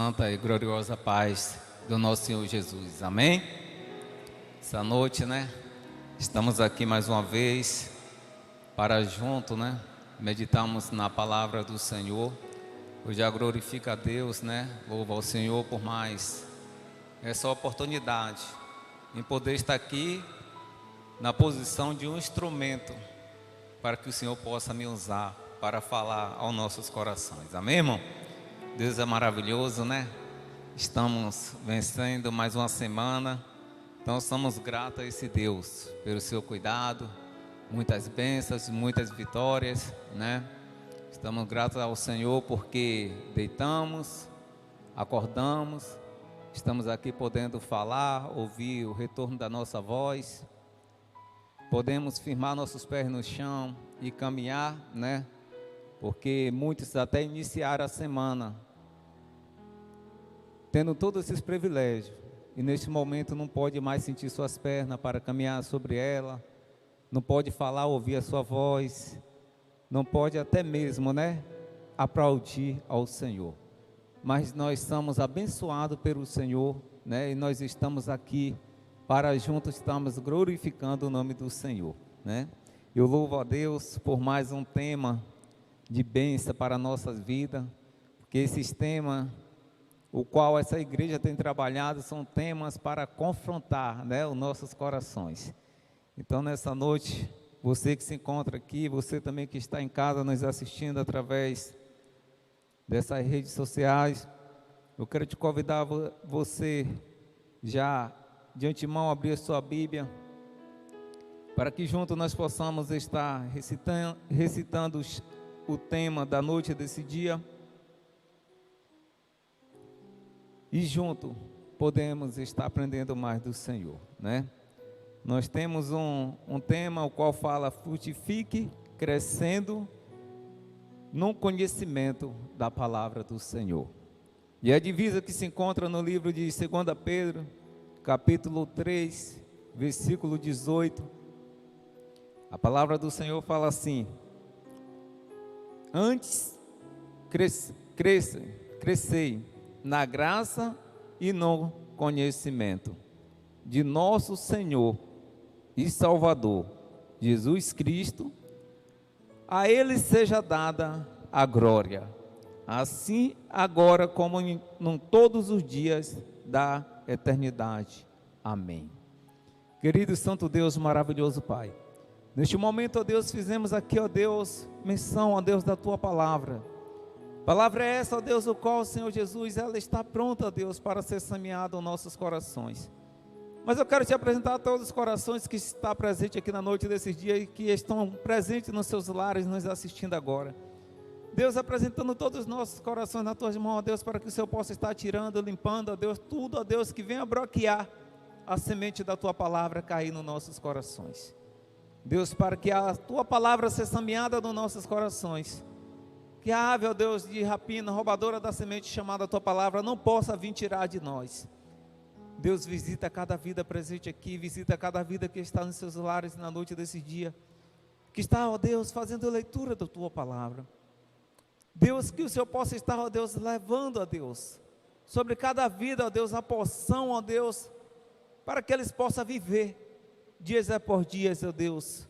Santa e gloriosa paz do nosso Senhor Jesus, amém? Essa noite, estamos aqui mais uma vez para junto, meditarmos na palavra do Senhor. Eu já glorifico a Deus, louvo ao Senhor por mais essa oportunidade em poder estar aqui na posição de um instrumento para que o Senhor possa me usar para falar aos nossos corações, amém, irmão? Deus é maravilhoso, Estamos vencendo mais uma semana, então somos gratos a esse Deus pelo seu cuidado, muitas bênçãos, muitas vitórias, Estamos gratos ao Senhor porque deitamos, acordamos, estamos aqui podendo falar, ouvir o retorno da nossa voz, podemos firmar nossos pés no chão e caminhar, porque muitos até iniciaram a semana tendo todos esses privilégios, e neste momento não pode mais sentir suas pernas para caminhar sobre ela, não pode falar, ouvir a sua voz, não pode até mesmo, aplaudir ao Senhor. Mas nós somos abençoados pelo Senhor, e nós estamos aqui para juntos estamos glorificando o nome do Senhor, Eu louvo a Deus por mais um tema de bênção para a nossa vida, porque esses temas o qual essa igreja tem trabalhado são temas para confrontar, os nossos corações. Então, nessa noite, você que se encontra aqui, você também que está em casa nos assistindo através dessas redes sociais, eu quero te convidar você já de antemão abrir a sua Bíblia, para que junto nós possamos estar recitando o tema da noite desse dia, e junto podemos estar aprendendo mais do Senhor, Nós temos um tema o qual fala: frutifique crescendo no conhecimento da palavra do Senhor. E a divisa que se encontra no livro de 2 Pedro, capítulo 3, versículo 18, a palavra do Senhor fala assim: antes crescei na graça e no conhecimento de nosso Senhor e Salvador Jesus Cristo. A Ele seja dada a glória, assim agora como em todos os dias da eternidade. Amém. Querido Santo Deus, maravilhoso Pai, neste momento, ó Deus, fizemos aqui, ó Deus, menção, ó Deus, da Tua palavra. Palavra é essa, ó Deus, o qual, Senhor Jesus, ela está pronta, ó Deus, para ser semeada aos nossos corações. Mas eu quero te apresentar a todos os corações que estão presentes aqui na noite desses dias e que estão presentes nos seus lares, nos assistindo agora. Deus, apresentando todos os nossos corações nas tuas mãos, ó Deus, para que o Senhor possa estar tirando, limpando, ó Deus, tudo, ó Deus, que venha bloquear a semente da tua palavra cair nos nossos corações. Deus, para que a tua palavra seja semeada nos nossos corações, que a ave, ó Deus, de rapina, roubadora da semente chamada a tua palavra, não possa vir tirar de nós. Deus, visita cada vida presente aqui, visita cada vida que está nos seus lares na noite desse dia, que está, ó Deus, fazendo leitura da tua palavra. Deus, que o Senhor possa estar, ó Deus, levando, ó Deus, sobre cada vida, ó Deus, a porção, ó Deus, para que eles possam viver dias após dias, ó Deus,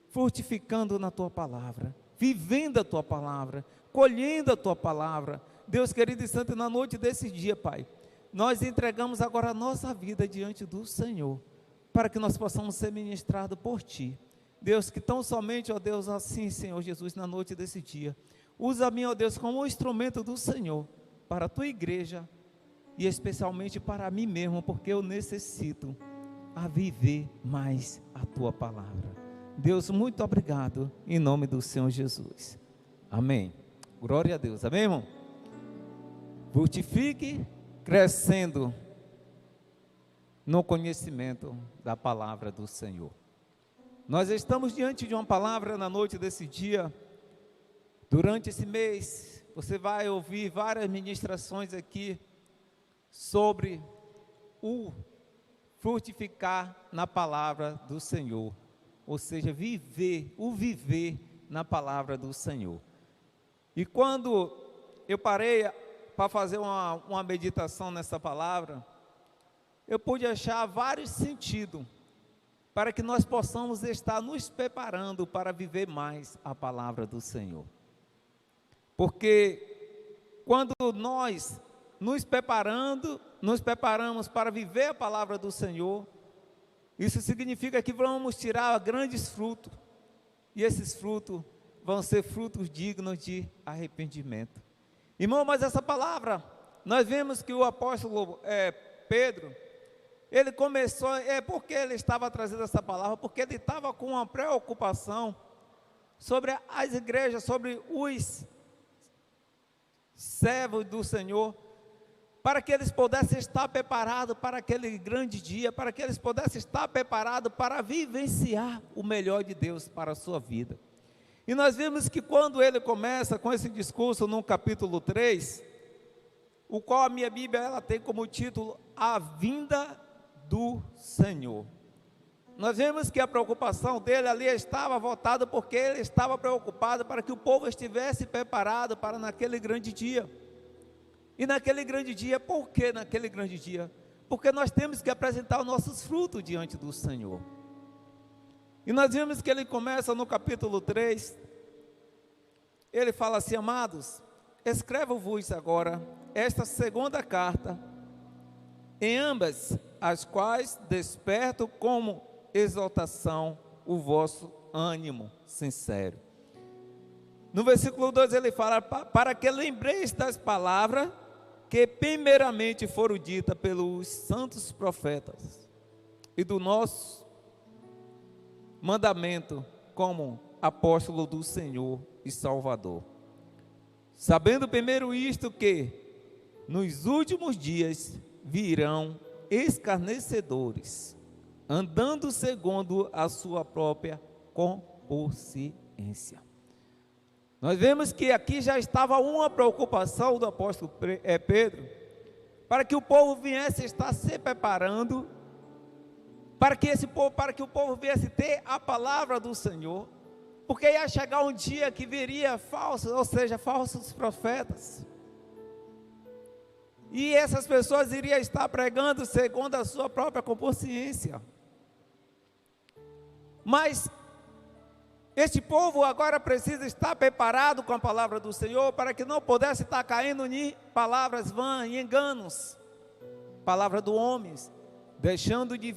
frutificando na tua palavra, vivendo a tua palavra, colhendo a tua palavra. Deus querido e santo, na noite desse dia, Pai, nós entregamos agora a nossa vida diante do Senhor, para que nós possamos ser ministrados por Ti. Deus, que tão somente, ó Deus, assim, Senhor Jesus, na noite desse dia, usa-me, ó Deus, como um instrumento do Senhor, para a Tua igreja, e especialmente para mim mesmo, porque eu necessito a viver mais a Tua palavra. Deus, muito obrigado, em nome do Senhor Jesus, amém. Glória a Deus, amém, irmão? Frutifique crescendo no conhecimento da palavra do Senhor. Nós estamos diante de uma palavra na noite desse dia. Durante esse mês, você vai ouvir várias ministrações aqui sobre o frutificar na palavra do Senhor, ou seja, viver na palavra do Senhor. E quando eu parei para fazer uma meditação nessa palavra, eu pude achar vários sentidos para que nós possamos estar nos preparando para viver mais a palavra do Senhor. Porque quando nós nos preparamos para viver a palavra do Senhor, isso significa que vamos tirar grandes frutos, e esses frutos vão ser frutos dignos de arrependimento. Irmão, mas essa palavra, nós vemos que o apóstolo Pedro, ele começou, porque ele estava trazendo essa palavra, porque ele estava com uma preocupação sobre as igrejas, sobre os servos do Senhor, para que eles pudessem estar preparados para aquele grande dia, para que eles pudessem estar preparados para vivenciar o melhor de Deus para a sua vida. E nós vimos que quando ele começa com esse discurso no capítulo 3, o qual a minha Bíblia ela tem como título A Vinda do Senhor. Nós vemos que a preocupação dele ali estava voltada porque ele estava preocupado para que o povo estivesse preparado para naquele grande dia. E naquele grande dia, por que naquele grande dia? Porque nós temos que apresentar os nossos frutos diante do Senhor. E nós vemos que ele começa no capítulo 3, ele fala assim: amados, escrevo-vos agora esta segunda carta, em ambas as quais desperto como exaltação o vosso ânimo sincero. No versículo 2 ele fala: para que lembreis das palavras que primeiramente foram ditas pelos santos profetas, e do nosso mandamento como apóstolo do Senhor e Salvador. Sabendo primeiro isto, que nos últimos dias virão escarnecedores, andando segundo a sua própria consciência. Nós vemos que aqui já estava uma preocupação do apóstolo Pedro, para que o povo viesse estar se preparando, para que o povo viesse ter a palavra do Senhor, porque ia chegar um dia que viria falsos, ou seja, falsos profetas, e essas pessoas iriam estar pregando segundo a sua própria consciência. Mas este povo agora precisa estar preparado com a palavra do Senhor, para que não pudesse estar caindo em palavras vãs, em enganos, palavra do homem, deixando de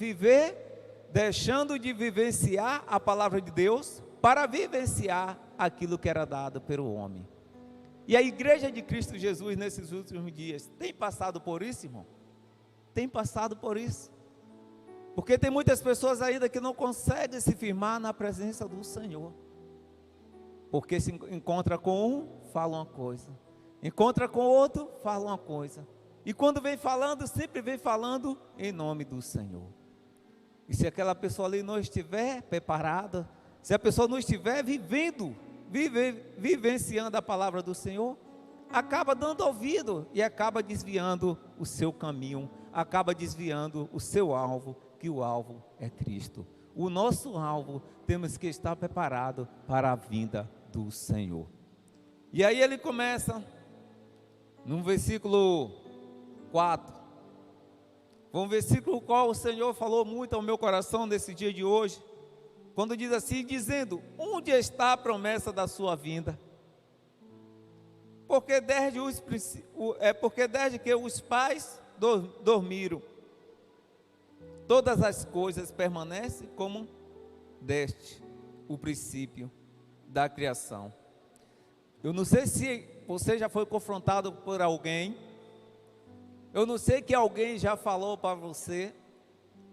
vivenciar a palavra de Deus, para vivenciar aquilo que era dado pelo homem. E a igreja de Cristo Jesus nesses últimos dias tem passado por isso, irmão? Tem passado por isso. Porque tem muitas pessoas ainda que não conseguem se firmar na presença do Senhor. Porque se encontra com um, fala uma coisa. Encontra com outro, fala uma coisa. E quando vem falando, sempre vem falando em nome do Senhor. E se aquela pessoa ali não estiver preparada, se a pessoa não estiver vivenciando a palavra do Senhor, acaba dando ouvido e acaba desviando o seu caminho, acaba desviando o seu alvo, que o alvo é Cristo. O nosso alvo, temos que estar preparado para a vinda do Senhor. E aí ele começa no versículo 4, um versículo qual o Senhor falou muito ao meu coração nesse dia de hoje, quando diz assim, dizendo: onde está a promessa da sua vinda? Porque desde que os pais dormiram, todas as coisas permanecem como deste o princípio da criação. Eu não sei se você já foi confrontado por alguém, eu não sei que alguém já falou para você,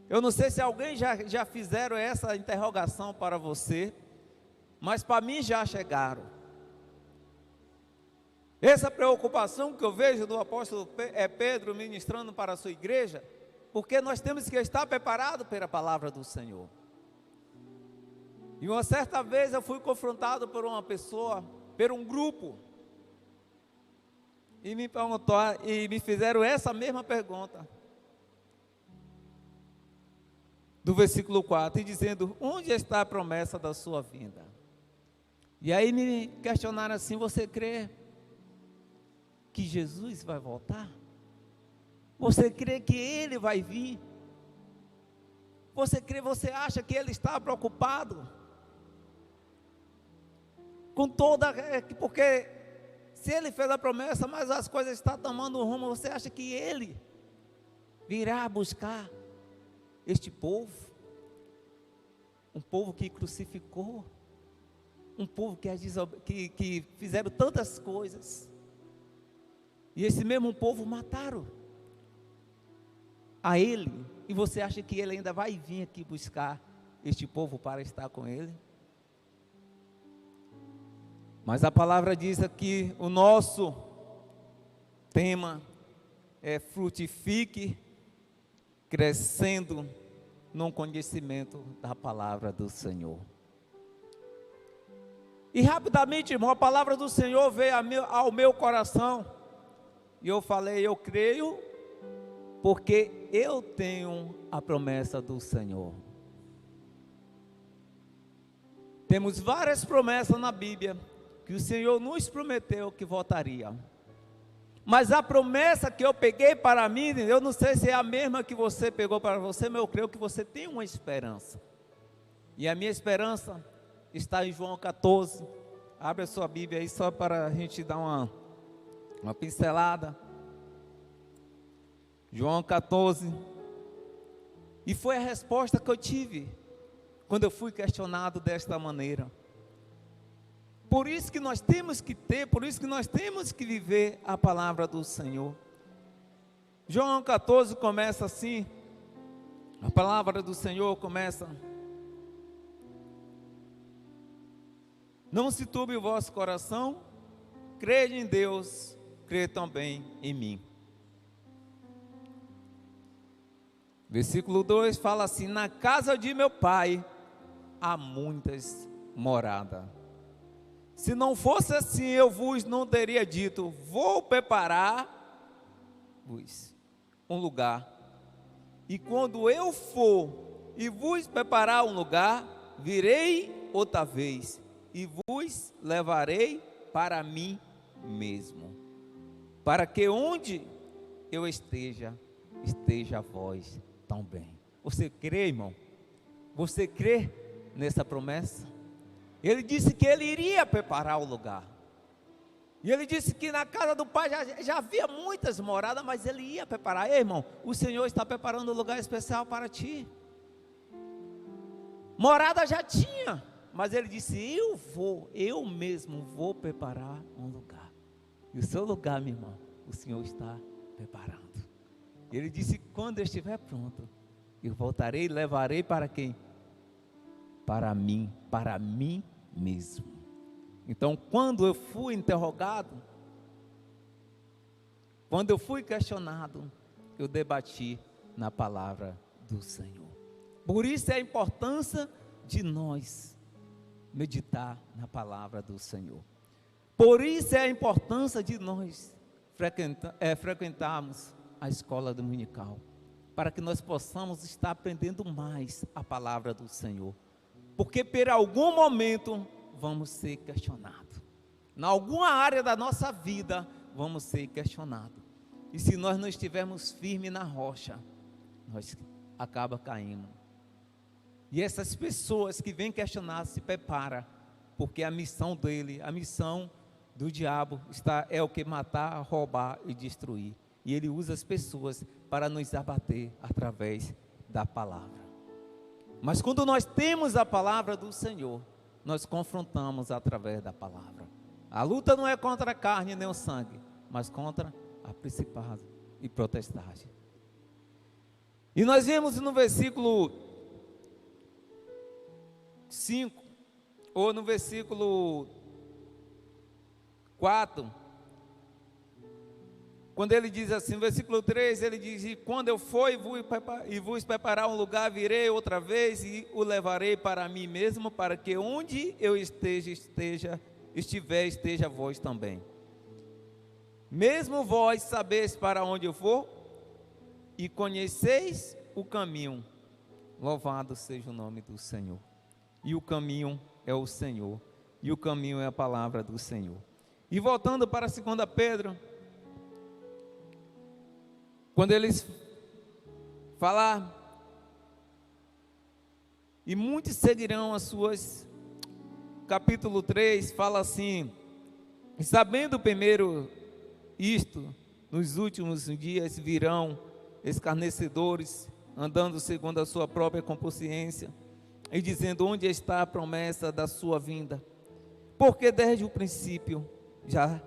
eu não sei se alguém já fizeram essa interrogação para você, mas para mim já chegaram. Essa preocupação que eu vejo do apóstolo Pedro ministrando para a sua igreja, porque nós temos que estar preparados pela palavra do Senhor. E uma certa vez eu fui confrontado por uma pessoa, por um grupo, e me perguntou, e me fizeram essa mesma pergunta, do versículo 4, e dizendo: onde está a promessa da sua vinda? E aí me questionaram assim: você crê que Jesus vai voltar? Você crê que Ele vai vir? Você acha que Ele está preocupado com toda... Porque se Ele fez a promessa, mas as coisas estão tomando rumo, você acha que Ele virá buscar este povo? Um povo que crucificou, um povo que fizeram tantas coisas, e esse mesmo povo mataram a Ele, e você acha que Ele ainda vai vir aqui buscar este povo para estar com Ele? Mas a palavra diz aqui, o nosso tema é frutifique, crescendo no conhecimento da palavra do Senhor. E rapidamente, irmão, a palavra do Senhor veio ao meu coração, e eu falei, eu creio, porque eu tenho a promessa do Senhor. Temos várias promessas na Bíblia, que o Senhor nos prometeu que voltaria. Mas a promessa que eu peguei para mim, eu não sei se é a mesma que você pegou para você, mas eu creio que você tem uma esperança. E a minha esperança está em João 14. Abre a sua Bíblia aí só para a gente dar uma pincelada. João 14. E foi a resposta que eu tive quando eu fui questionado desta maneira. Por isso que nós temos que ter, por isso que nós temos que viver a palavra do Senhor. João 14 começa assim, a palavra do Senhor começa: não se turbe o vosso coração, crede em Deus, crede também em mim. Versículo 2 fala assim: na casa de meu pai há muitas moradas. Se não fosse assim, eu vos não teria dito, vou preparar-vos um lugar. E quando eu for e vos preparar um lugar, virei outra vez e vos levarei para mim mesmo, para que onde eu esteja vós também. Você crê, irmão? Você crê nessa promessa? Ele disse que ele iria preparar o lugar. E ele disse que na casa do pai já havia muitas moradas, mas ele ia preparar. Ei, irmão, o Senhor está preparando um lugar especial para ti. Morada já tinha, mas ele disse: eu mesmo vou preparar um lugar. E o seu lugar, meu irmão, o Senhor está preparando. Ele disse: quando eu estiver pronto, eu voltarei e levarei para quem? Para mim mesmo. Então, quando eu fui interrogado, quando eu fui questionado, eu debati na palavra do Senhor. Por isso é a importância de nós meditar na palavra do Senhor. Por isso é a importância de nós frequentarmos a escola dominical, para que nós possamos estar aprendendo mais a palavra do Senhor. Porque por algum momento vamos ser questionados. Em alguma área da nossa vida vamos ser questionados. E se nós não estivermos firmes na rocha, nós acaba caindo. E essas pessoas que vêm questionar se preparam, porque a missão dele, a missão do diabo é o que? Matar, roubar e destruir. E ele usa as pessoas para nos abater através da palavra. Mas quando nós temos a palavra do Senhor, nós confrontamos através da palavra. A luta não é contra a carne nem o sangue, mas contra a principado e potestade. E nós vemos no versículo 5, ou no versículo 4, quando ele diz assim, no versículo 3, ele diz: e quando eu for e vos preparar um lugar, virei outra vez e o levarei para mim mesmo, para que onde eu esteja vós também. Mesmo vós sabeis para onde eu vou, e conheceis o caminho. Louvado seja o nome do Senhor. E o caminho é o Senhor, e o caminho é a palavra do Senhor. E voltando para 2 Pedro, quando eles falar, e muitos seguirão as suas, capítulo 3 fala assim: e sabendo primeiro isto, nos últimos dias virão escarnecedores, andando segundo a sua própria consciência, e dizendo: onde está a promessa da sua vinda? Porque desde o princípio já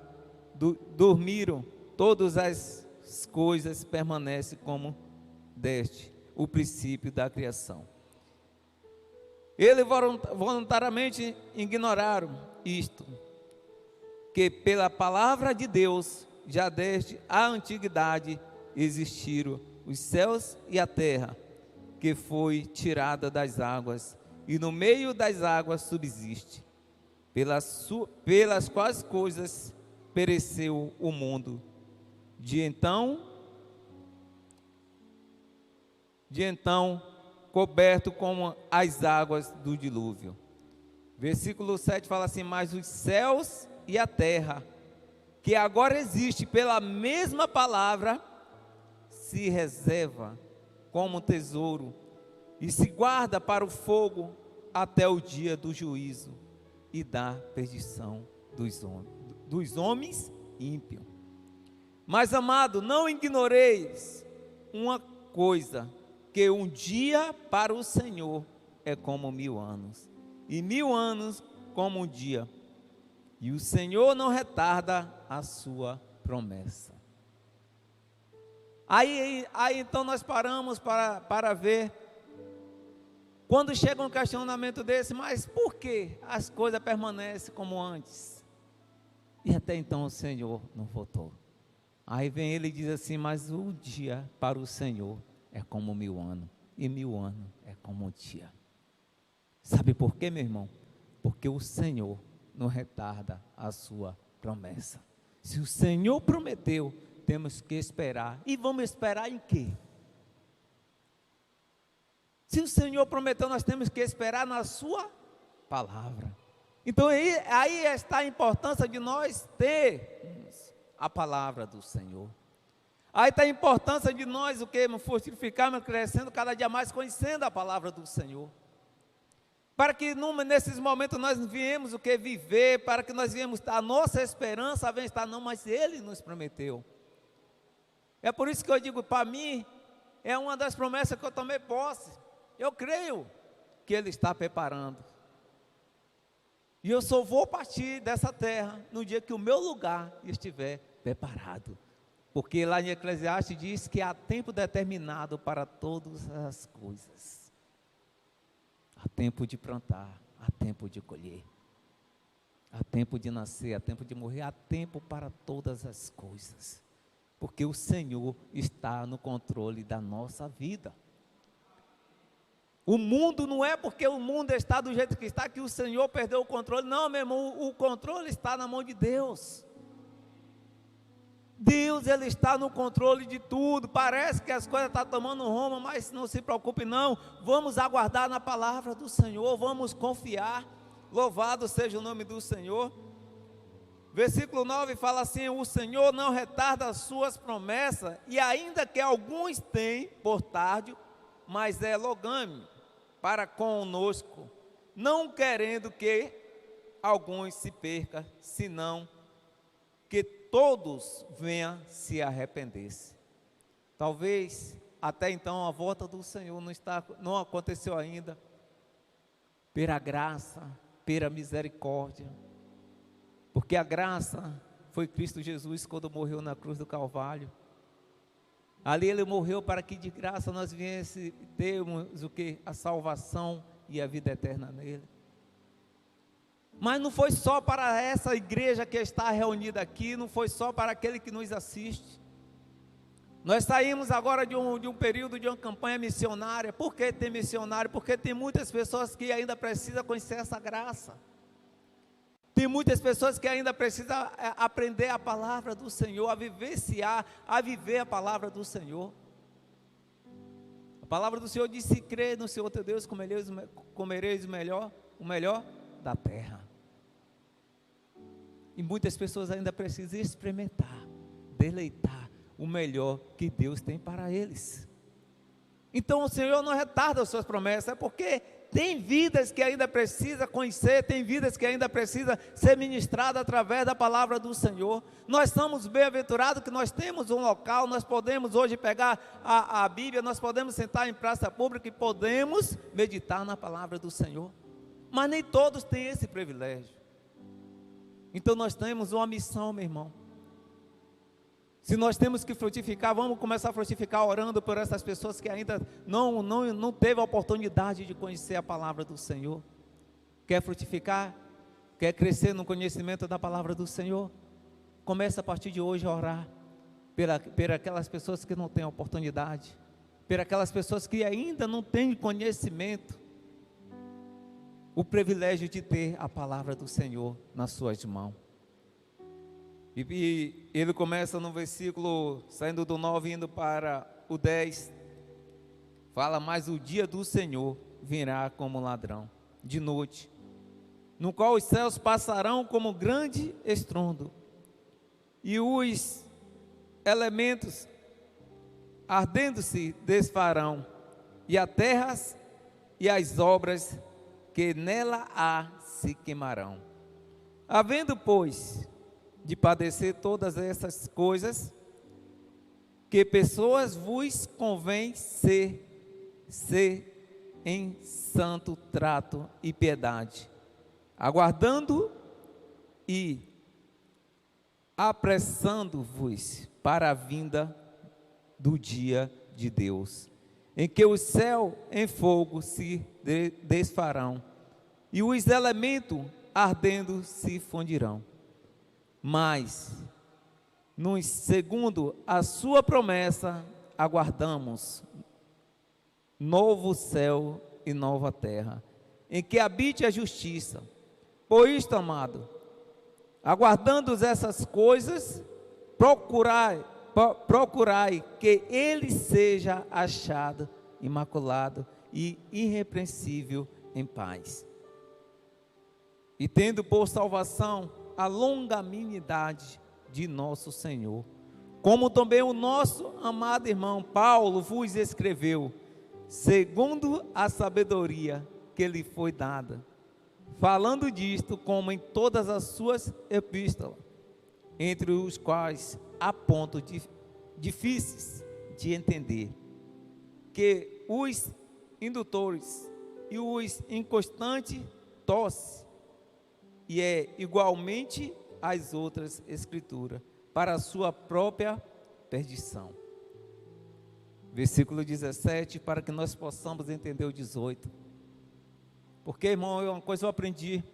dormiram, todas as coisas permanecem como desde o princípio da criação. Eles voluntariamente ignoraram isto, que pela palavra de Deus, já desde a antiguidade existiram os céus e a terra, que foi tirada das águas, e no meio das águas subsiste, pelas quais coisas pereceu o mundo, de então coberto como as águas do dilúvio. Versículo 7 fala assim: mas os céus e a terra, que agora existe pela mesma palavra, se reserva como tesouro e se guarda para o fogo até o dia do juízo e da perdição dos homens ímpios. Mas, amado, não ignoreis uma coisa, que um dia para o Senhor é como 1000 anos, e 1000 anos como um dia. E o Senhor não retarda a sua promessa. Aí então nós paramos para ver, quando chega um questionamento desse: mas por que as coisas permanecem como antes? E até então o Senhor não voltou. Aí vem ele e diz assim: mas o dia para o Senhor é como 1000 anos, e 1000 anos é como um dia. Sabe por quê, meu irmão? Porque o Senhor não retarda a sua promessa. Se o Senhor prometeu, temos que esperar. E vamos esperar em quê? Se o Senhor prometeu, nós temos que esperar na sua palavra. Então aí está a importância de nós termos a palavra do Senhor. Aí está a importância de nós, o que? Fortificarmos, crescendo cada dia mais, conhecendo a palavra do Senhor. Para que nesses momentos nós viemos o que? Viver, para que nós viemos, a nossa esperança vem estar, não, mas Ele nos prometeu. É por isso que eu digo, para mim, é uma das promessas que eu tomei posse. Eu creio que Ele está preparando. E eu só vou partir dessa terra no dia que o meu lugar estiver preparado. Porque lá em Eclesiastes diz que há tempo determinado para todas as coisas. Há tempo de plantar, há tempo de colher. Há tempo de nascer, há tempo de morrer, há tempo para todas as coisas. Porque o Senhor está no controle da nossa vida. O mundo não é porque o mundo está do jeito que está que o Senhor perdeu o controle. Não, meu irmão, o controle está na mão de Deus. Deus, Ele está no controle de tudo. Parece que as coisas estão tomando rumo, mas não se preocupe não. Vamos aguardar na palavra do Senhor, vamos confiar. Louvado seja o nome do Senhor. Versículo 9 fala assim: o Senhor não retarda as suas promessas, e ainda que alguns têm por tarde, mas é longânimo para conosco, não querendo que alguns se percam, senão que todos venham se arrepender-se. Talvez até então a volta do Senhor não aconteceu ainda, pela graça, pela misericórdia, porque a graça foi Cristo Jesus quando morreu na cruz do Calvário. Ali Ele morreu para que de graça nós viéssemos termos o que? A salvação e a vida eterna nele. Mas não foi só para essa igreja que está reunida aqui, não foi só para aquele que nos assiste. Nós saímos agora de um período de uma campanha missionária. Por que tem missionário? Porque tem muitas pessoas que ainda precisam conhecer essa graça. Tem muitas pessoas que ainda precisam aprender a palavra do Senhor, a vivenciar, a viver a palavra do Senhor. A palavra do Senhor diz: se crer no Senhor teu Deus, comereis o melhor da terra. E muitas pessoas ainda precisam experimentar, deleitar o melhor que Deus tem para eles. Então o Senhor não retarda as suas promessas, é porque tem vidas que ainda precisa conhecer, tem vidas que ainda precisa ser ministradas através da palavra do Senhor. Nós somos bem-aventurados que nós temos um local, nós podemos hoje pegar a Bíblia, nós podemos sentar em praça pública e podemos meditar na palavra do Senhor. Mas nem todos têm esse privilégio. Então nós temos uma missão, meu irmão. Se nós temos que frutificar, vamos começar a frutificar orando por essas pessoas que ainda não teve a oportunidade de conhecer a palavra do Senhor. Quer frutificar? Quer crescer no conhecimento da palavra do Senhor? Comece a partir de hoje a orar por aquelas pessoas que não têm a oportunidade, por aquelas pessoas que ainda não têm conhecimento, o privilégio de ter a palavra do Senhor nas suas mãos. E ele começa no versículo, saindo do 9 indo para o 10, fala: mas o dia do Senhor virá como ladrão, de noite, no qual os céus passarão como grande estrondo, e os elementos ardendo-se desfarão, e a terra e as obras que nela há se queimarão. Havendo, pois, de padecer todas essas coisas, que pessoas vos convém ser em santo trato e piedade, aguardando e apressando-vos para a vinda do dia de Deus, em que o céu em fogo se desfarão, e os elementos ardendo se fundirão. Mas, segundo a sua promessa, aguardamos novo céu e nova terra, em que habite a justiça. Por isto, amado, aguardando essas coisas, procurai que ele seja achado imaculado e irrepreensível em paz, e tendo por salvação a longanimidade de nosso Senhor, como também o nosso amado irmão Paulo vos escreveu, segundo a sabedoria que lhe foi dada, falando disto como em todas as suas epístolas, entre os quais há pontos difíceis de entender, que os indutores e os inconstantes torcem, e é igualmente as outras escrituras, para a sua própria perdição. Versículo 17, para que nós possamos entender o 18. Porque, irmão, uma coisa eu aprendi.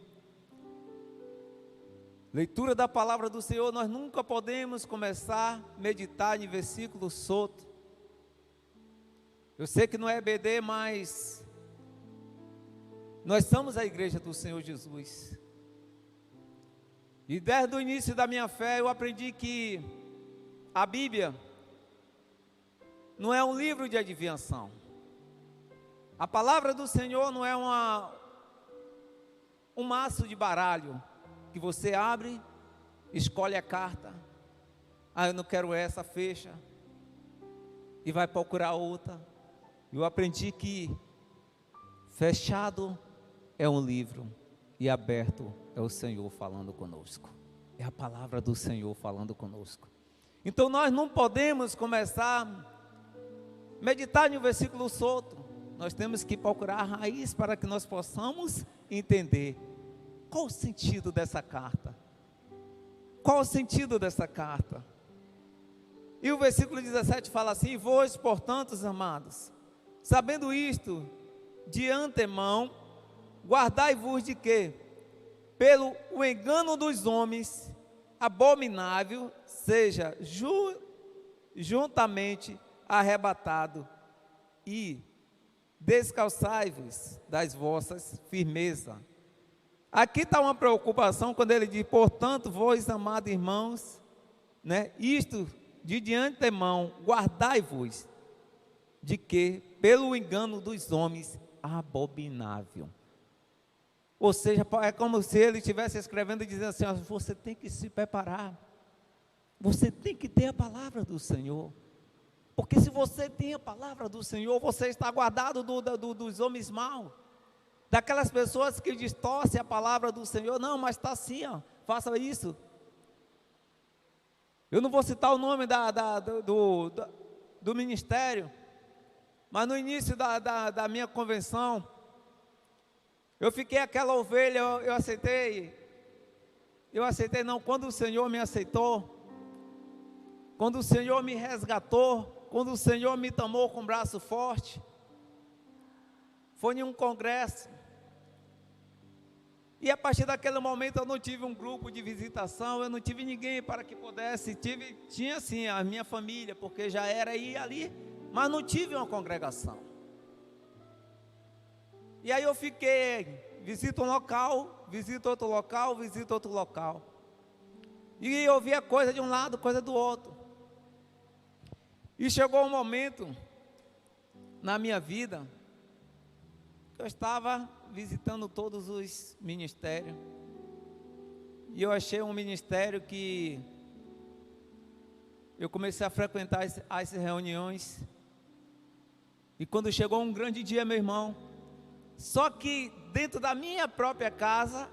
Leitura da palavra do Senhor, nós nunca podemos começar a meditar em versículos soltos. Eu sei que não é EBD, mas nós somos a igreja do Senhor Jesus. E desde o início da minha fé eu aprendi que a Bíblia não é um livro de adivinhação. A palavra do Senhor não é um maço de baralho que você abre, escolhe a carta. Eu não quero essa, fecha e vai procurar outra. Eu aprendi que fechado é um livro e aberto é o Senhor falando conosco. É a palavra do Senhor falando conosco. Então nós não podemos começar a meditar no versículo solto. Nós temos que procurar a raiz para que nós possamos entender qual o sentido dessa carta. Qual o sentido dessa carta? E o versículo 17 fala assim: vós, portanto, amados, sabendo isto de antemão, guardai-vos de quê? Pelo o engano dos homens, abominável, seja juntamente arrebatado, e descalçai-vos das vossas firmezas. Aqui está uma preocupação quando ele diz: portanto, vós, amados irmãos, isto de antemão, guardai-vos de que? Pelo engano dos homens, abominável. Ou seja, é como se ele estivesse escrevendo e dizendo assim: você tem que se preparar. Você tem que ter a palavra do Senhor. Porque se você tem a palavra do Senhor, você está guardado dos homens maus. Daquelas pessoas que distorcem a palavra do Senhor. Não, mas está assim, ó, faça isso. Eu não vou citar o nome do ministério, mas no início da minha convenção, eu fiquei aquela ovelha, eu aceitei não, quando o Senhor me aceitou, quando o Senhor me resgatou, quando o Senhor me tomou com o braço forte, foi em um congresso, e a partir daquele momento eu não tive um grupo de visitação, eu não tive ninguém para que pudesse, tinha sim a minha família, porque já era ir ali, mas não tive uma congregação. E aí eu fiquei, visito um local, visito outro local, visito outro local, e eu via coisa de um lado, coisa do outro, e chegou um momento na minha vida, eu estava visitando todos os ministérios, e eu achei um ministério que eu comecei a frequentar as reuniões, e quando chegou um grande dia, meu irmão, só que dentro da minha própria casa,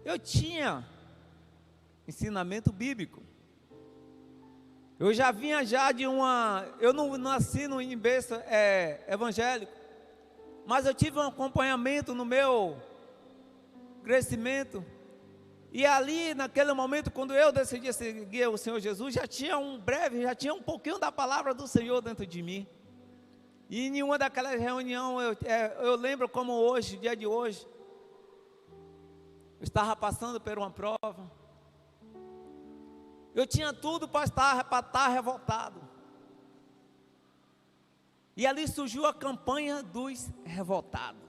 eu tinha ensinamento bíblico, eu já vinha de eu não nasci em berço evangélico, mas eu tive um acompanhamento no meu crescimento, e ali naquele momento, quando eu decidi seguir o Senhor Jesus, já tinha um pouquinho da palavra do Senhor dentro de mim, e em nenhuma daquelas reuniões, eu lembro como hoje, dia de hoje, eu estava passando por uma prova, eu tinha tudo para estar revoltado, e ali surgiu a campanha dos revoltados,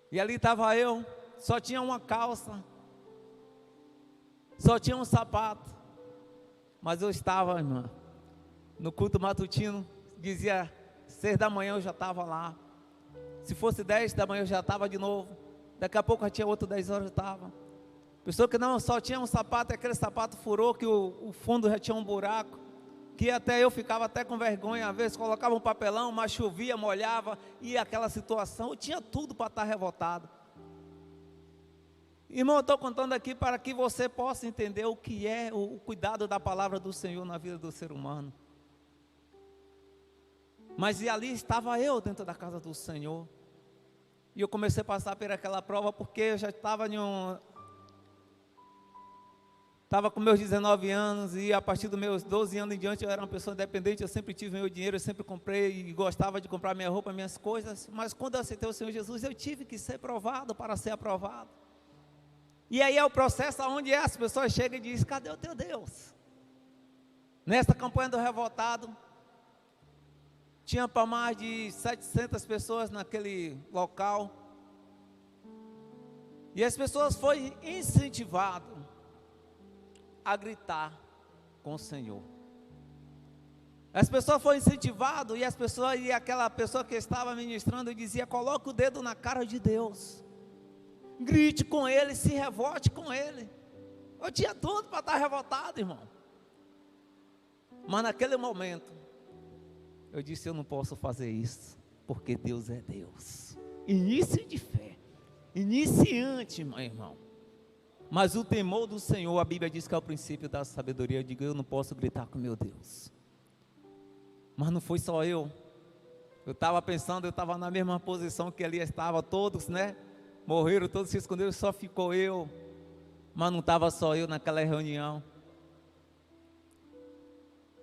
e ali estava eu, só tinha uma calça, só tinha um sapato, mas eu estava, irmã, no culto matutino, dizia 6 da manhã eu já estava lá, se fosse 10 da manhã eu já estava de novo, daqui a pouco já tinha outro 10 horas eu estava, pessoa que não, só tinha um sapato, e aquele sapato furou, que o fundo já tinha um buraco, que até eu ficava até com vergonha, às vezes colocava um papelão, mas chovia, molhava, e aquela situação, eu tinha tudo para estar revoltado. Irmão, eu estou contando aqui para que você possa entender o que é o cuidado da palavra do Senhor na vida do ser humano. Mas e ali estava eu dentro da casa do Senhor, e eu comecei a passar por aquela prova, porque eu já estava estava com meus 19 anos, e a partir dos meus 12 anos em diante eu era uma pessoa independente, eu sempre tive meu dinheiro, eu sempre comprei e gostava de comprar minha roupa, minhas coisas, mas quando eu aceitei o Senhor Jesus, eu tive que ser provado para ser aprovado. E aí é o processo onde as pessoas chegam e dizem, cadê o teu Deus? Nesta campanha do revoltado, tinha para mais de 700 pessoas naquele local, e as pessoas foram incentivadas a gritar com o Senhor. As pessoas foram incentivadas, e aquela pessoa que estava ministrando dizia, coloque o dedo na cara de Deus, grite com Ele, se revolte com Ele. Eu tinha tudo para estar revoltado, irmão, mas naquele momento, eu disse, eu não posso fazer isso, porque Deus é Deus. Início de fé, iniciante, meu irmão. Mas o temor do Senhor, a Bíblia diz que é o princípio da sabedoria. Eu digo, eu não posso gritar com meu Deus. Mas não foi só eu estava pensando, eu estava na mesma posição que ali estava, todos, né, morreram, todos se esconderam, só ficou eu, mas não estava só eu naquela reunião.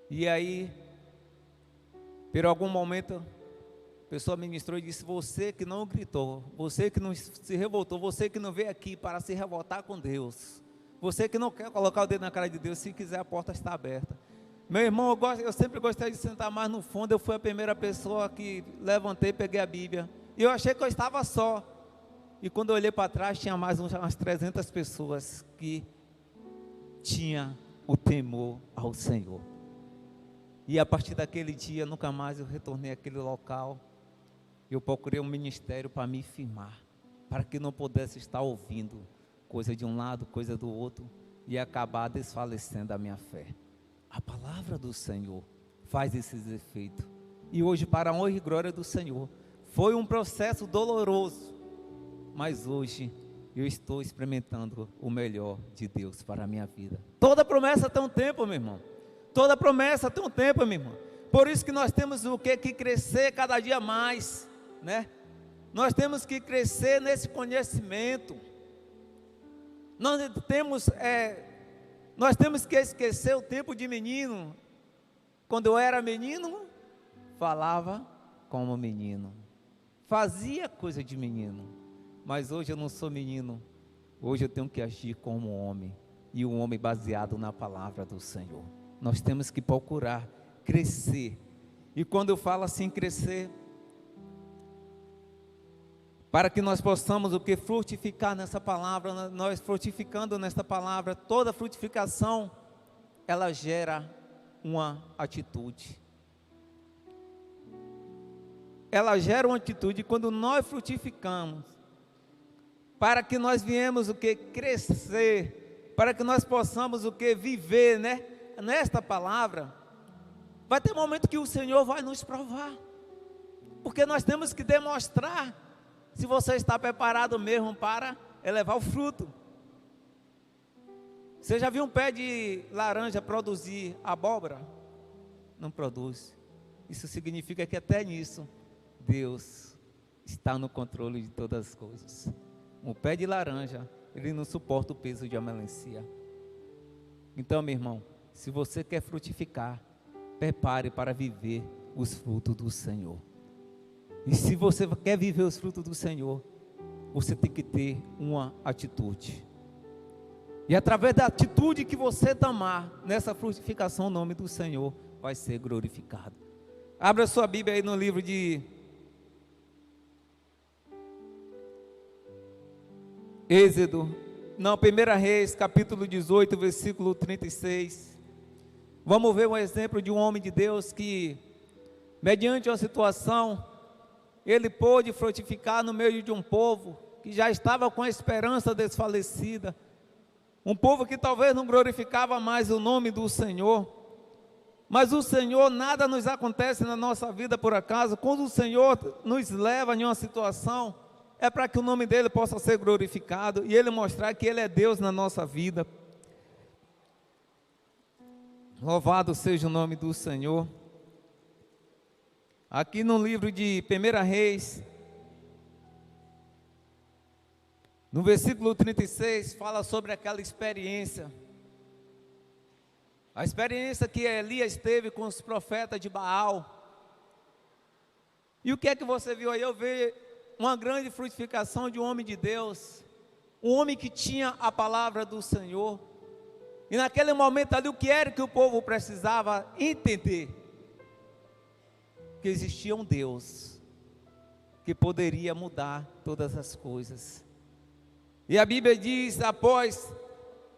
E aí, por algum momento, a pessoa ministrou e disse, você que não gritou, você que não se revoltou, você que não veio aqui para se revoltar com Deus, você que não quer colocar o dedo na cara de Deus, se quiser a porta está aberta. Meu irmão, eu sempre gostei de sentar mais no fundo, eu fui a primeira pessoa que levantei, peguei a Bíblia, e eu achei que eu estava só, e quando eu olhei para trás, tinha mais umas 300 pessoas que tinham o temor ao Senhor. E a partir daquele dia, nunca mais eu retornei àquele local. Eu procurei um ministério para me firmar, para que não pudesse estar ouvindo coisa de um lado, coisa do outro, e acabar desfalecendo a minha fé. A palavra do Senhor faz esses efeitos. E hoje, para a honra e glória do Senhor, foi um processo doloroso, mas hoje eu estou experimentando o melhor de Deus para a minha vida. Toda promessa tem um tempo, meu irmão. Toda promessa tem um tempo, meu irmão. Por isso que nós temos o que crescer cada dia mais, né? Nós temos que crescer nesse conhecimento. Nós temos que esquecer o tempo de menino. Quando eu era menino, falava como menino, fazia coisa de menino. Mas hoje eu não sou menino. Hoje eu tenho que agir como homem, e um homem baseado na palavra do Senhor. Nós temos que procurar crescer. E quando eu falo assim, crescer, para que nós possamos o que? Frutificar nessa palavra. Nós frutificando nessa palavra, toda frutificação, ela gera uma atitude. Ela gera uma atitude. Quando nós frutificamos, para que nós viemos o que? Crescer, para que nós possamos o que? Viver, né? Nesta palavra, vai ter momento que o Senhor vai nos provar, porque nós temos que demonstrar se você está preparado mesmo para elevar o fruto. Você já viu um pé de laranja produzir abóbora? Não produz. Isso significa que até nisso Deus está no controle de todas as coisas. Um pé de laranja, ele não suporta o peso de uma melancia. Então, meu irmão, se você quer frutificar, prepare para viver os frutos do Senhor. E se você quer viver os frutos do Senhor, você tem que ter uma atitude. E através da atitude que você tomar nessa frutificação, o nome do Senhor vai ser glorificado. Abra sua Bíblia aí no livro de Êxodo, 1 Reis, capítulo 18, versículo 36. Vamos ver um exemplo de um homem de Deus que, mediante uma situação, ele pôde frutificar no meio de um povo que já estava com a esperança desfalecida, um povo que talvez não glorificava mais o nome do Senhor. Mas o Senhor, nada nos acontece na nossa vida por acaso. Quando o Senhor nos leva em uma situação, é para que o nome dele possa ser glorificado e ele mostrar que ele é Deus na nossa vida. Louvado seja o nome do Senhor. Aqui no livro de 1 Reis, no versículo 36, fala sobre aquela experiência. A experiência que Elias teve com os profetas de Baal. E o que é que você viu aí? Eu vi uma grande frutificação de um homem de Deus, um homem que tinha a palavra do Senhor. E naquele momento ali, o que era que o povo precisava entender? Que existia um Deus que poderia mudar todas as coisas. E a Bíblia diz, após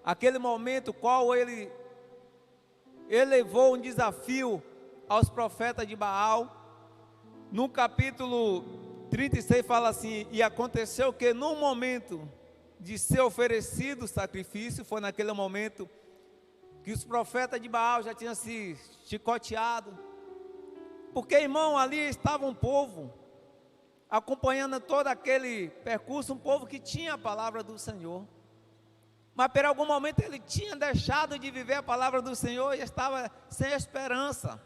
aquele momento, qual ele elevou um desafio aos profetas de Baal. No capítulo 36 fala assim: e aconteceu que no momento de ser oferecido o sacrifício, foi naquele momento que os profetas de Baal já tinham se chicoteado, porque, irmão, ali estava um povo acompanhando todo aquele percurso, um povo que tinha a palavra do Senhor, mas por algum momento ele tinha deixado de viver a palavra do Senhor e estava sem esperança.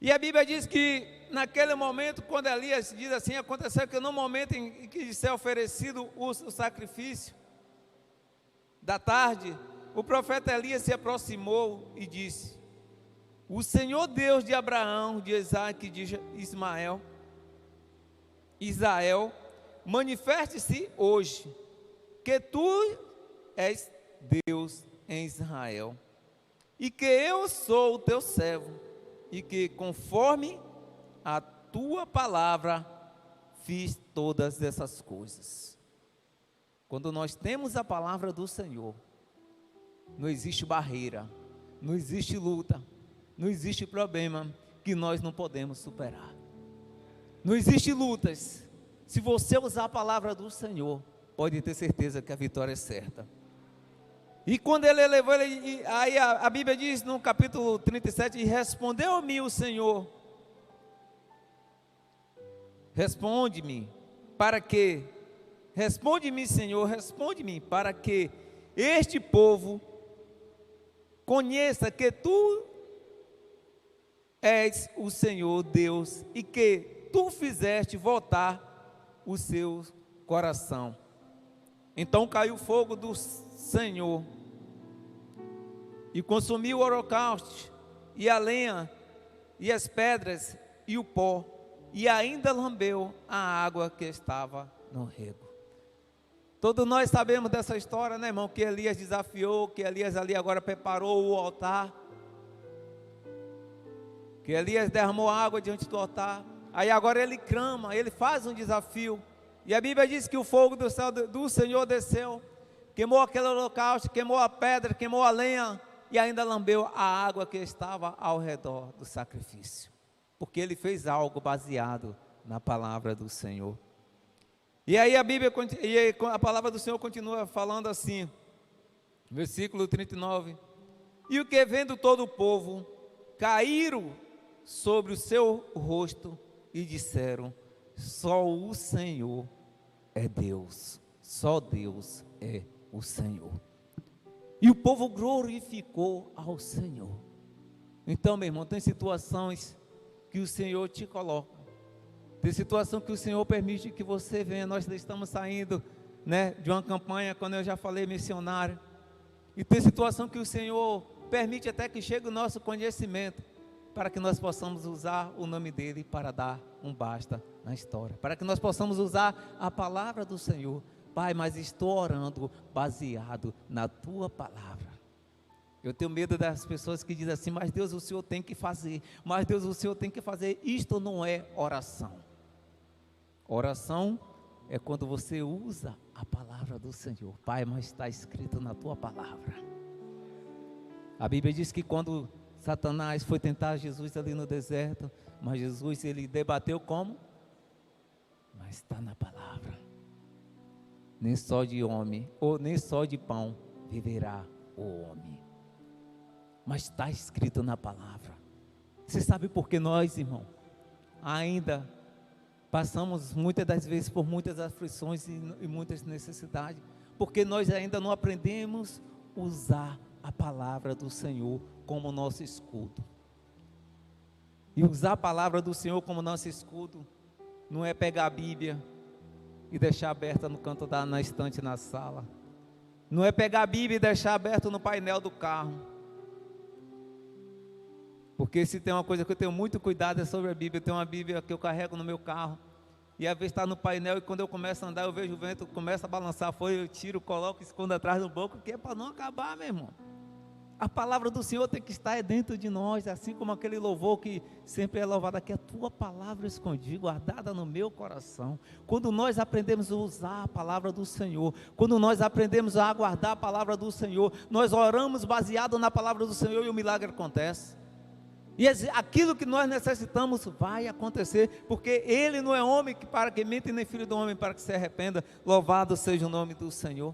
E a Bíblia diz que naquele momento, quando Elias diz assim, aconteceu que no momento em que ser oferecido o sacrifício da tarde, o profeta Elias se aproximou e disse: o Senhor Deus de Abraão, de Isaac e de Israel, manifeste-se hoje, que tu és Deus em Israel, e que eu sou o teu servo, e que conforme a tua palavra fiz todas essas coisas. Quando nós temos a palavra do Senhor, não existe barreira, não existe luta, não existe problema que nós não podemos superar. Não existe lutas. Se você usar a palavra do Senhor, pode ter certeza que a vitória é certa. E quando ele levou, aí a Bíblia diz no capítulo 37, e respondeu-me o Senhor, responde-me, para que, responde-me Senhor, responde-me, para que este povo conheça que tu és o Senhor Deus, e que tu fizeste voltar o seu coração. Então caiu o fogo do Senhor, e consumiu o holocausto, e a lenha, e as pedras, e o pó, e ainda lambeu a água que estava no rego. Todos nós sabemos dessa história, né, irmão? Que Elias desafiou, que Elias ali agora preparou o altar, que Elias derramou água diante do altar. Aí agora ele clama, ele faz um desafio, e a Bíblia diz que o fogo do céu do Senhor desceu, queimou aquele holocausto, queimou a pedra, queimou a lenha, e ainda lambeu a água que estava ao redor do sacrifício, porque ele fez algo baseado na palavra do Senhor. E aí a palavra do Senhor continua falando assim, versículo 39, e o que vendo todo o povo, caíram sobre o seu rosto e disseram, só o Senhor é Deus, só Deus é o Senhor. E o povo glorificou ao Senhor. Então, meu irmão, tem situações que o Senhor te coloca, tem situação que o Senhor permite que você venha. Nós estamos saindo, né, de uma campanha, quando eu já falei, missionário, e tem situação que o Senhor permite até que chegue o nosso conhecimento, para que nós possamos usar o nome dEle para dar um basta na história, para que nós possamos usar a palavra do Senhor. Pai, mas estou orando baseado na Tua palavra. Eu tenho medo das pessoas que dizem assim, mas Deus, o Senhor tem que fazer, mas Deus, o Senhor tem que fazer. Isto não é oração. Oração é quando você usa a palavra do Senhor. Pai, mas está escrito na Tua palavra. A Bíblia diz que quando Satanás foi tentar Jesus ali no deserto, mas Jesus, ele debateu como? Mas está na palavra. Nem só de homem, ou nem só de pão viverá o homem, mas está escrito na palavra. Você sabe por que nós, irmão, ainda passamos muitas das vezes por muitas aflições e muitas necessidades? Porque nós ainda não aprendemos a usar a palavra do Senhor como nosso escudo. E usar a palavra do Senhor como nosso escudo não é pegar a Bíblia e deixar aberta no canto na estante na sala. Não é pegar a Bíblia e deixar aberto no painel do carro. Porque se tem uma coisa que eu tenho muito cuidado é sobre a Bíblia. Eu tenho uma Bíblia que eu carrego no meu carro, e às vezes está no painel, e quando eu começo a andar, eu vejo o vento, começa a balançar, eu tiro, coloco, escondo atrás do banco, que é para não acabar, meu irmão. A palavra do Senhor tem que estar dentro de nós, assim como aquele louvor que sempre é louvado aqui, a Tua palavra escondida, guardada no meu coração. Quando nós aprendemos a usar a palavra do Senhor, quando nós aprendemos a aguardar a palavra do Senhor, nós oramos baseado na palavra do Senhor e o milagre acontece. E aquilo que nós necessitamos vai acontecer, porque Ele não é homem para que mente, nem filho do homem para que se arrependa. Louvado seja o nome do Senhor.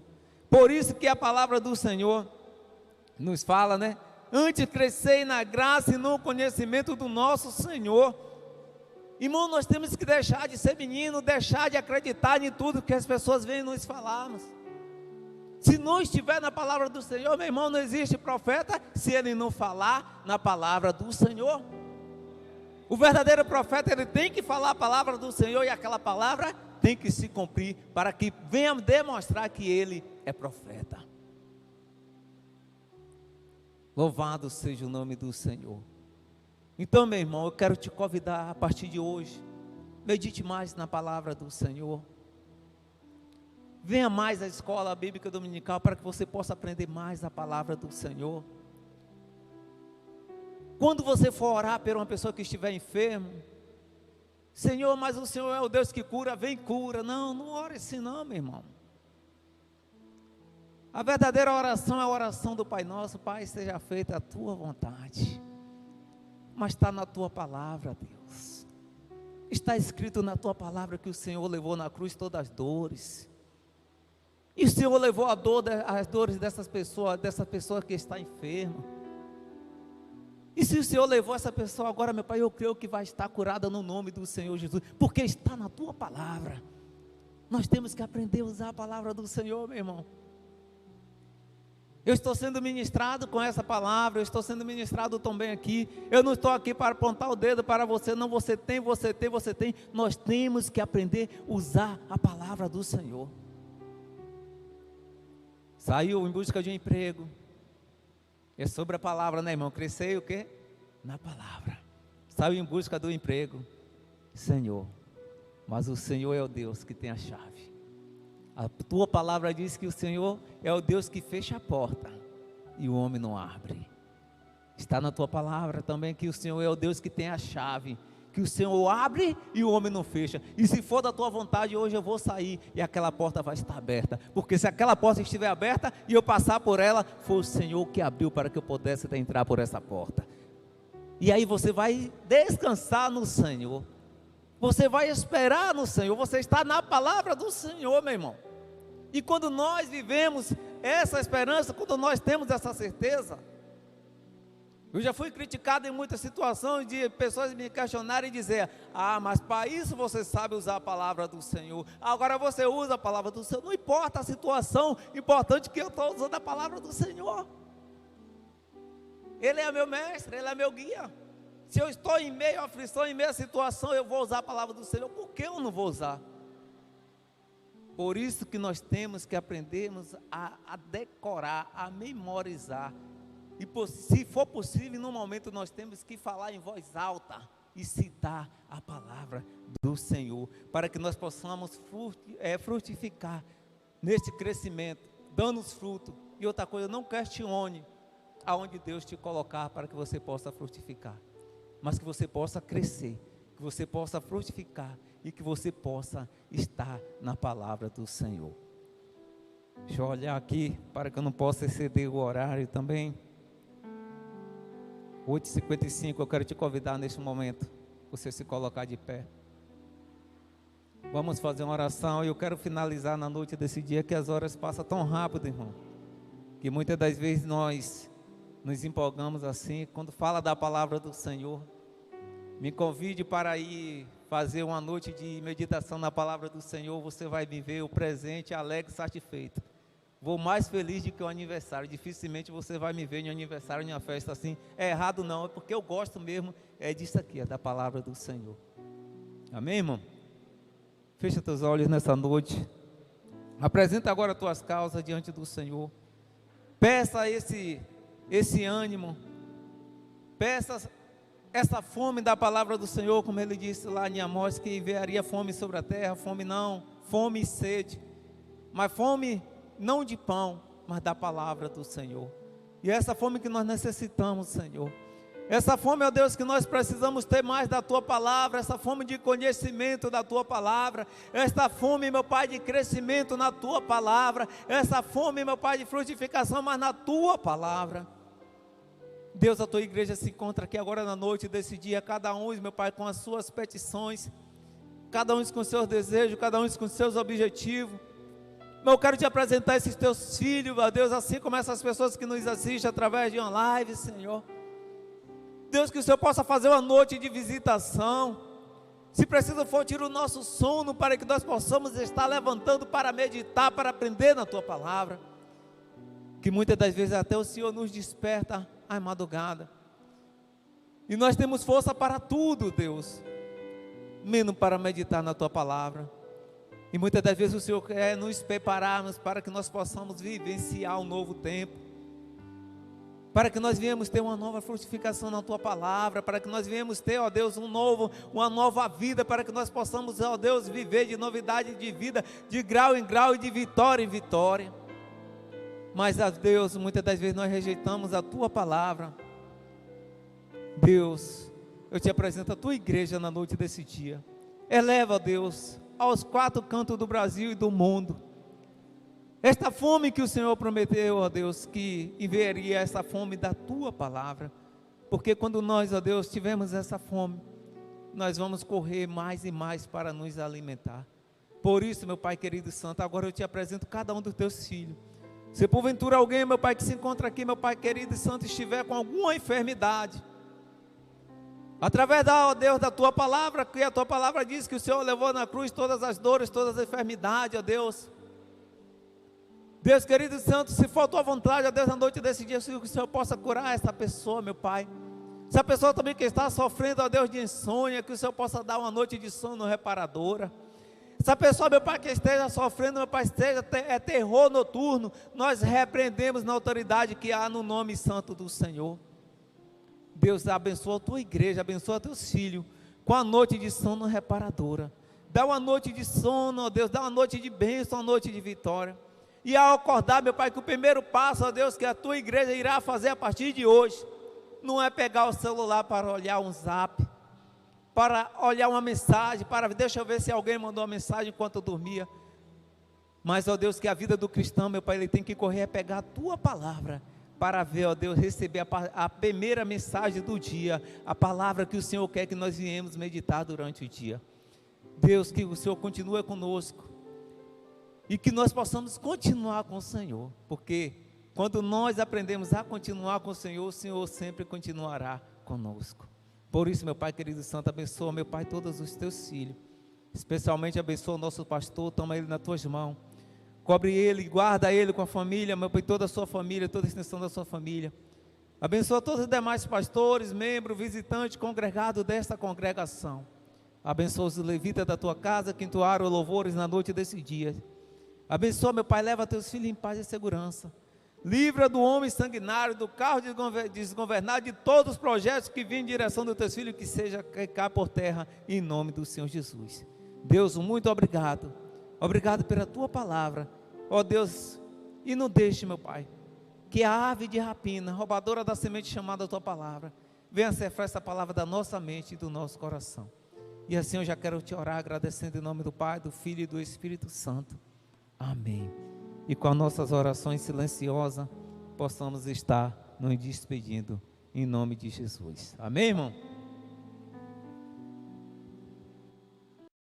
Por isso que a palavra do Senhor nos fala, né? Antes crescei na graça e no conhecimento do nosso Senhor. Irmão, nós temos que deixar de ser menino, deixar de acreditar em tudo que as pessoas vêm nos falarmos. Se não estiver na palavra do Senhor, meu irmão, não existe profeta se ele não falar na palavra do Senhor. O verdadeiro profeta, ele tem que falar a palavra do Senhor, e aquela palavra tem que se cumprir, para que venha demonstrar que ele é profeta. Louvado seja o nome do Senhor. Então, meu irmão, eu quero te convidar a partir de hoje, medite mais na palavra do Senhor. Venha mais à escola bíblica dominical, para que você possa aprender mais a palavra do Senhor. Quando você for orar por uma pessoa que estiver enfermo, Senhor, mas o Senhor é o Deus que cura, vem cura. Não, não ore assim não, meu irmão. A verdadeira oração é a oração do Pai Nosso. Pai, seja feita a Tua vontade. Mas está na Tua palavra, Deus. Está escrito na Tua palavra que o Senhor levou na cruz todas as dores. E o Senhor levou as dores dessa pessoa que está enferma. E se o Senhor levou essa pessoa agora, meu Pai, eu creio que vai estar curada no nome do Senhor Jesus, porque está na tua palavra. Nós temos que aprender a usar a palavra do Senhor, meu irmão. Eu estou sendo ministrado com essa palavra, eu estou sendo ministrado também aqui. Eu não estou aqui para apontar o dedo para você, não, você tem. Nós temos que aprender a usar a palavra do Senhor. Saiu em busca de um emprego. É sobre a palavra, né, irmão? Crescei o quê? Na palavra. Saiu em busca do emprego. Senhor, mas o Senhor é o Deus que tem a chave. A tua palavra diz que o Senhor é o Deus que fecha a porta e o homem não abre. Está na tua palavra também que o Senhor é o Deus que tem a chave, que o Senhor abre e o homem não fecha. E se for da tua vontade, hoje eu vou sair e aquela porta vai estar aberta, porque se aquela porta estiver aberta e eu passar por ela, foi o Senhor que abriu para que eu pudesse entrar por essa porta. E aí você vai descansar no Senhor, você vai esperar no Senhor, você está na palavra do Senhor, meu irmão. E quando nós vivemos essa esperança, quando nós temos essa certeza, eu já fui criticado em muitas situações de pessoas me questionarem e dizer: ah, mas para isso você sabe usar a palavra do Senhor, agora você usa a palavra do Senhor. Não importa a situação, importante que eu estou usando a palavra do Senhor. Ele é meu mestre, Ele é meu guia. Se eu estou em meio à aflição, em meio à situação, eu vou usar a palavra do Senhor. Por que eu não vou usar? Por isso que nós temos que aprendermos a decorar, a memorizar. E se for possível, no momento nós temos que falar em voz alta e citar a palavra do Senhor, para que nós possamos frutificar neste crescimento, dando os frutos. E outra coisa, não questione aonde Deus te colocar para que você possa frutificar, mas que você possa crescer, que você possa frutificar e que você possa estar na palavra do Senhor. Deixa eu olhar aqui para que eu não possa exceder o horário também. 8h55, eu quero te convidar neste momento, você se colocar de pé. Vamos fazer uma oração e eu quero finalizar na noite desse dia, que as horas passam tão rápido, irmão, que muitas das vezes nós nos empolgamos assim, quando fala da palavra do Senhor. Me convide para ir fazer uma noite de meditação na palavra do Senhor, você vai me ver o presente, alegre e satisfeito. Vou mais feliz do que o aniversário. Dificilmente você vai me ver em um aniversário, em uma festa assim. É errado não, é porque eu gosto mesmo disso aqui, é da palavra do Senhor. Amém, irmão? Fecha teus olhos nessa noite. Apresenta agora as tuas causas diante do Senhor. Peça esse ânimo. Peça essa fome da palavra do Senhor, como ele disse lá em Amós, que enviaria fome sobre a terra. Fome não, fome e sede. Mas fome não de pão, mas da palavra do Senhor. E essa fome que nós necessitamos, Senhor. Essa fome, ó Deus, que nós precisamos ter mais da Tua palavra. Essa fome de conhecimento da Tua palavra. Essa fome, meu Pai, de crescimento na Tua palavra. Essa fome, meu Pai, de frutificação, mas na Tua palavra. Deus, a Tua igreja se encontra aqui agora na noite desse dia. Cada um, meu Pai, com as suas petições. Cada um com os seus desejos. Cada um com os seus objetivos. Eu quero te apresentar esses teus filhos, ó Deus, assim como essas pessoas que nos assistem através de uma live, Senhor. Deus, que o Senhor possa fazer uma noite de visitação. Se preciso for, tira o nosso sono para que nós possamos estar levantando para meditar, para aprender na Tua palavra. Que muitas das vezes até o Senhor nos desperta à madrugada. E nós temos força para tudo, Deus, menos para meditar na Tua palavra. E muitas das vezes o Senhor quer nos prepararmos para que nós possamos vivenciar um novo tempo, para que nós venhamos ter uma nova frutificação na Tua palavra, para que nós venhamos ter, ó Deus, uma nova vida, para que nós possamos, ó Deus, viver de novidade de vida, de grau em grau e de vitória em vitória. Mas, ó Deus, muitas das vezes nós rejeitamos a Tua palavra. Deus, eu te apresento a Tua igreja na noite desse dia. Eleva, ó Deus, aos 4 cantos do Brasil e do mundo, esta fome que o Senhor prometeu, ó Deus, que enviaria essa fome da Tua palavra, porque quando nós, ó Deus, tivermos essa fome, nós vamos correr mais e mais para nos alimentar, Por isso, meu Pai querido e santo, agora eu te apresento cada um dos teus filhos. Se porventura alguém, meu Pai, que se encontra aqui, meu Pai querido e santo, estiver com alguma enfermidade, através da, ó Deus, da tua palavra, que a tua palavra diz que o Senhor levou na cruz todas as dores, todas as enfermidades, ó Deus. Deus querido e santo, se for a tua vontade, ó Deus, na noite desse dia, que o Senhor possa curar essa pessoa, meu Pai. Se a pessoa também que está sofrendo, ó Deus, de insônia, que o Senhor possa dar uma noite de sono reparadora. Se a pessoa, meu Pai, que esteja sofrendo, meu Pai, esteja terror noturno, nós repreendemos na autoridade que há no nome santo do Senhor. Deus abençoa a tua igreja, abençoa teus filhos, com a noite de sono reparadora. Dá uma noite de sono, ó Deus, dá uma noite de bênção, uma noite de vitória. E ao acordar, meu Pai, que o primeiro passo, ó Deus, que a tua igreja irá fazer a partir de hoje, não é pegar o celular para olhar um zap, para olhar uma mensagem, deixa eu ver se alguém mandou uma mensagem enquanto eu dormia. Mas, ó Deus, que a vida do cristão, meu Pai, ele tem que correr a pegar a tua palavra, para ver, ó Deus, receber a primeira mensagem do dia, a palavra que o Senhor quer que nós viemos meditar durante o dia. Deus, que o Senhor continue conosco, e que nós possamos continuar com o Senhor, porque quando nós aprendemos a continuar com o Senhor sempre continuará conosco. Por isso, meu Pai querido e santo, abençoa, meu Pai, todos os teus filhos, especialmente abençoa o nosso pastor, toma ele nas tuas mãos, cobre ele, guarda ele com a família, meu Pai, toda a sua família, toda a extensão da sua família. Abençoa todos os demais pastores, membros, visitantes, congregados desta congregação. Abençoa os levitas da tua casa que entoaram louvores na noite desse dia. Abençoa, meu Pai, leva teus filhos em paz e segurança. Livra do homem sanguinário, do carro desgovernado, de todos os projetos que vêm em direção dos teus filhos, que seja cair por terra, em nome do Senhor Jesus. Deus, muito obrigado. Obrigado pela tua palavra. Ó Deus, e não deixe, meu Pai, que a ave de rapina, roubadora da semente chamada a tua palavra, venha cefrar essa palavra da nossa mente e do nosso coração. E assim eu já quero te orar, agradecendo em nome do Pai, do Filho e do Espírito Santo. Amém. E com as nossas orações silenciosas, possamos estar nos despedindo em nome de Jesus. Amém, irmão?